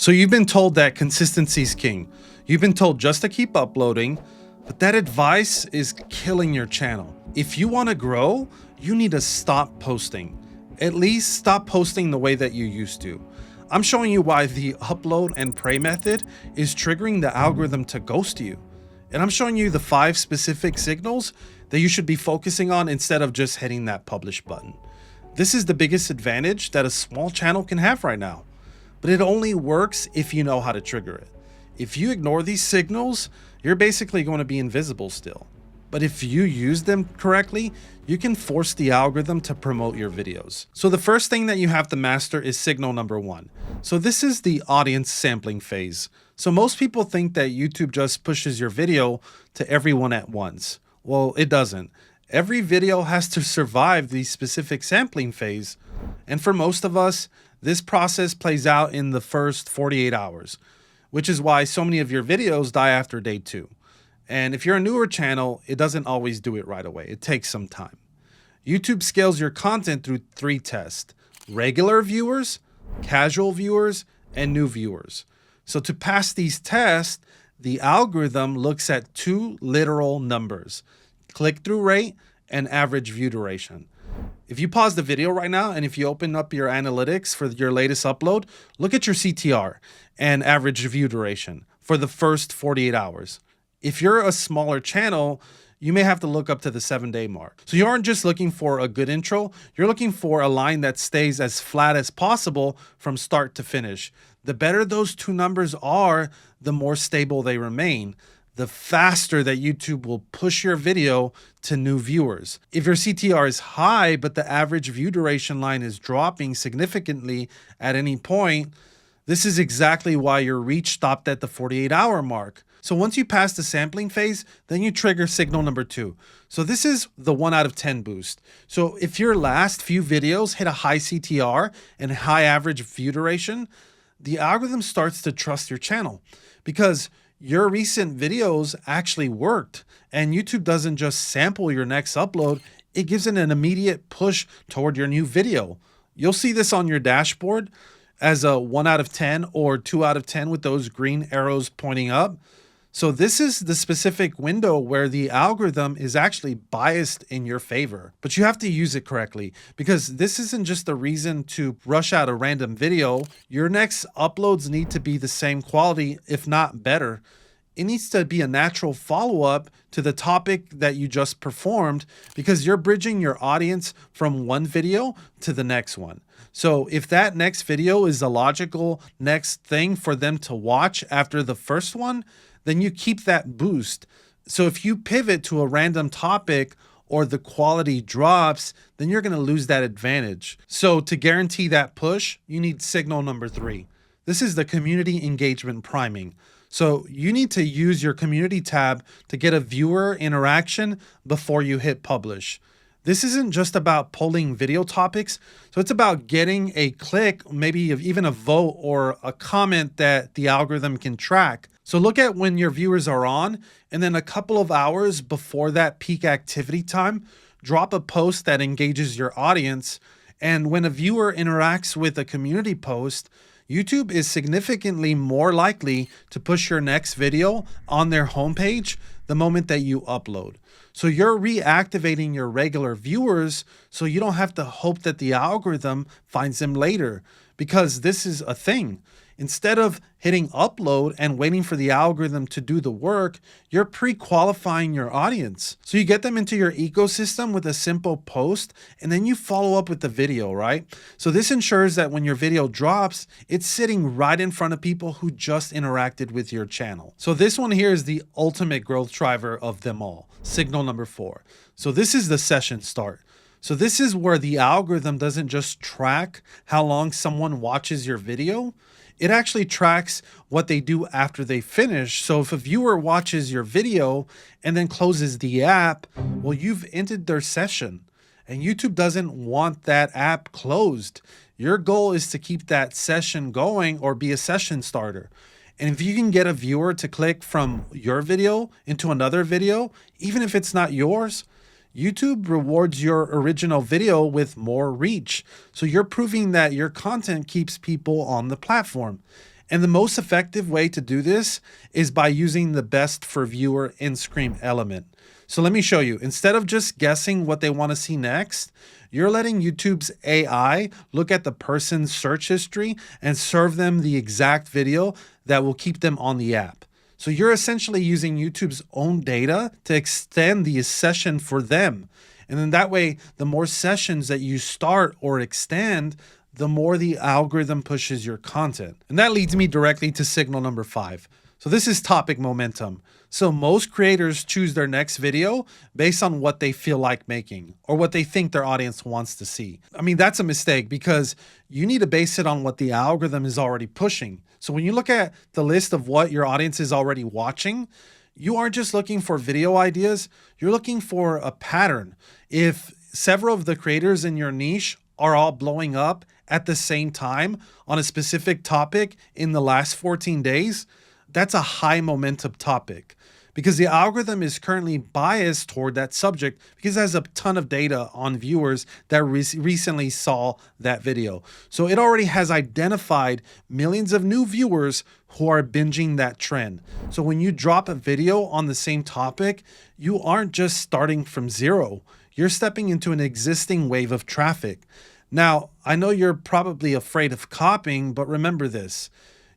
So you've been told that consistency is king. You've been told just to keep uploading, but that advice is killing your channel. If you want to grow, you need to stop posting. At least stop posting the way that you used to. I'm showing you why the upload and pray method is triggering the algorithm to ghost you. And I'm showing you the 5 specific signals that you should be focusing on instead of just hitting that publish button. This is the biggest advantage that a small channel can have right now, but it only works if you know how to trigger it. If you ignore these signals, you're basically going to be invisible still. But if you use them correctly, you can force the algorithm to promote your videos. So the first thing that you have to master is signal number 1. So this is the audience sampling phase. So most people think that YouTube just pushes your video to everyone at once. Well, it doesn't. Every video has to survive the specific sampling phase. And for most of us, this process plays out in the first 48 hours, which is why so many of your videos die after day 2. And if you're a newer channel, it doesn't always do it right away. It takes some time. YouTube scales your content through 3 tests: regular viewers, casual viewers, and new viewers. So to pass these tests, the algorithm looks at 2 literal numbers: click-through rate and average view duration. If you pause the video right now and if you open up your analytics for your latest upload, look at your CTR and average view duration for the first 48 hours. If you're a smaller channel, you may have to look up to the 7-day mark. So you aren't just looking for a good intro, you're looking for a line that stays as flat as possible from start to finish. The better those 2 numbers are, the more stable they remain, the faster that YouTube will push your video to new viewers. If your CTR is high, but the average view duration line is dropping significantly at any point, this is exactly why your reach stopped at the 48-hour mark. So once you pass the sampling phase, then you trigger signal number 2. So this is the 1 out of 10 boost. So if your last few videos hit a high CTR and high average view duration, the algorithm starts to trust your channel because your recent videos actually worked, and YouTube doesn't just sample your next upload, it gives it an immediate push toward your new video. You'll see this on your dashboard as a 1 out of 10 or 2 out of 10 with those green arrows pointing up. So this is the specific window where the algorithm is actually biased in your favor, but you have to use it correctly because this isn't just a reason to rush out a random video. Your next uploads need to be the same quality, if not better. It needs to be a natural follow-up to the topic that you just performed because you're bridging your audience from one video to the next one. So if that next video is a logical next thing for them to watch after the first one, then you keep that boost. So if you pivot to a random topic or the quality drops, then you're going to lose that advantage. So to guarantee that push, you need signal number 3. This is the community engagement priming. So you need to use your community tab to get a viewer interaction before you hit publish. This isn't just about polling video topics. So it's about getting a click, maybe even a vote or a comment that the algorithm can track. So look at when your viewers are on, and then a couple of hours before that peak activity time, drop a post that engages your audience. And when a viewer interacts with a community post, YouTube is significantly more likely to push your next video on their homepage the moment that you upload. So you're reactivating your regular viewers so you don't have to hope that the algorithm finds them later, because this is a thing. Instead of hitting upload and waiting for the algorithm to do the work, you're pre-qualifying your audience. So you get them into your ecosystem with a simple post, and then you follow up with the video, right? So this ensures that when your video drops, it's sitting right in front of people who just interacted with your channel. So this one here is the ultimate growth driver of them all, signal number 4. So this is the session start. So this is where the algorithm doesn't just track how long someone watches your video, it actually tracks what they do after they finish. So if a viewer watches your video and then closes the app, well, you've ended their session, and YouTube doesn't want that app closed. Your goal is to keep that session going or be a session starter. And if you can get a viewer to click from your video into another video, even if it's not yours, YouTube rewards your original video with more reach. So you're proving that your content keeps people on the platform. And the most effective way to do this is by using the best for viewer in-screen element. So let me show you. Instead of just guessing what they want to see next, you're letting YouTube's AI look at the person's search history and serve them the exact video that will keep them on the app. So you're essentially using YouTube's own data to extend the session for them. And then that way, the more sessions that you start or extend, the more the algorithm pushes your content. And that leads me directly to signal number 5. So this is topic momentum. So most creators choose their next video based on what they feel like making or what they think their audience wants to see. I mean, that's a mistake because you need to base it on what the algorithm is already pushing. So when you look at the list of what your audience is already watching, you aren't just looking for video ideas, you're looking for a pattern. If several of the creators in your niche are all blowing up at the same time on a specific topic in the last 14 days, that's a high momentum topic because the algorithm is currently biased toward that subject because it has a ton of data on viewers that recently saw that video. So it already has identified millions of new viewers who are binging that trend. So when you drop a video on the same topic, you aren't just starting from zero. You're stepping into an existing wave of traffic. Now, I know you're probably afraid of copying, but remember this.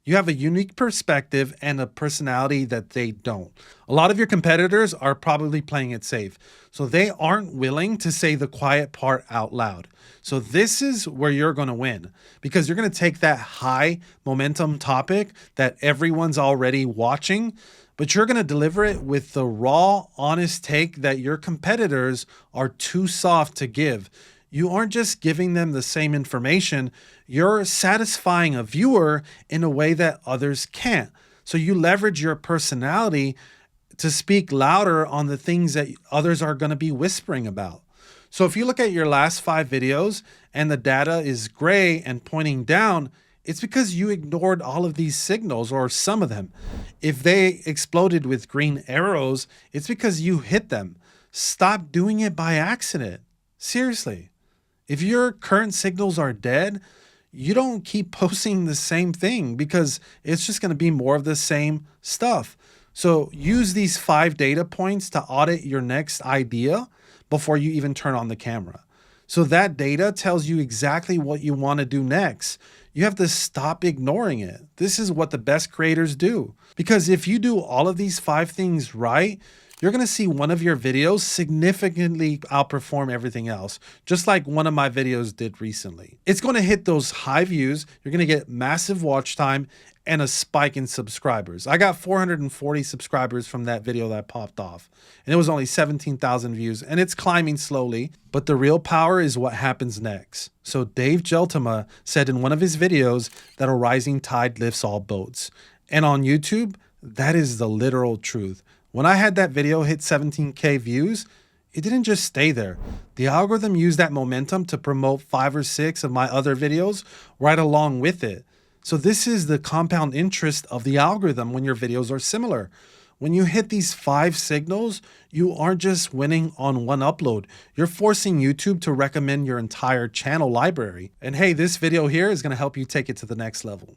You have a unique perspective and a personality that they don't. A lot of your competitors are probably playing it safe, so they aren't willing to say the quiet part out loud. So this is where you're going to win because you're going to take that high momentum topic that everyone's already watching, but you're going to deliver it with the raw, honest take that your competitors are too soft to give. You aren't just giving them the same information, you're satisfying a viewer in a way that others can't. So you leverage your personality to speak louder on the things that others are going to be whispering about. So if you look at your last 5 videos and the data is gray and pointing down, it's because you ignored all of these signals or some of them. If they exploded with green arrows, it's because you hit them. Stop doing it by accident. Seriously. If your current signals are dead, you don't keep posting the same thing because it's just going to be more of the same stuff. So use these 5 data points to audit your next idea before you even turn on the camera. So that data tells you exactly what you want to do next. You have to stop ignoring it. This is what the best creators do. Because if you do all of these 5 things right, you're going to see one of your videos significantly outperform everything else, just like one of my videos did recently. It's going to hit those high views. You're going to get massive watch time and a spike in subscribers. I got 440 subscribers from that video that popped off, and it was only 17,000 views, and it's climbing slowly, but the real power is what happens next. So Dave Geltema said in one of his videos that a rising tide lifts all boats. And on YouTube, that is the literal truth. When I had that video hit 17K views, it didn't just stay there. The algorithm used that momentum to promote 5 or 6 of my other videos right along with it. So this is the compound interest of the algorithm when your videos are similar. When you hit these 5 signals, you aren't just winning on one upload. You're forcing YouTube to recommend your entire channel library. And hey, this video here is going to help you take it to the next level.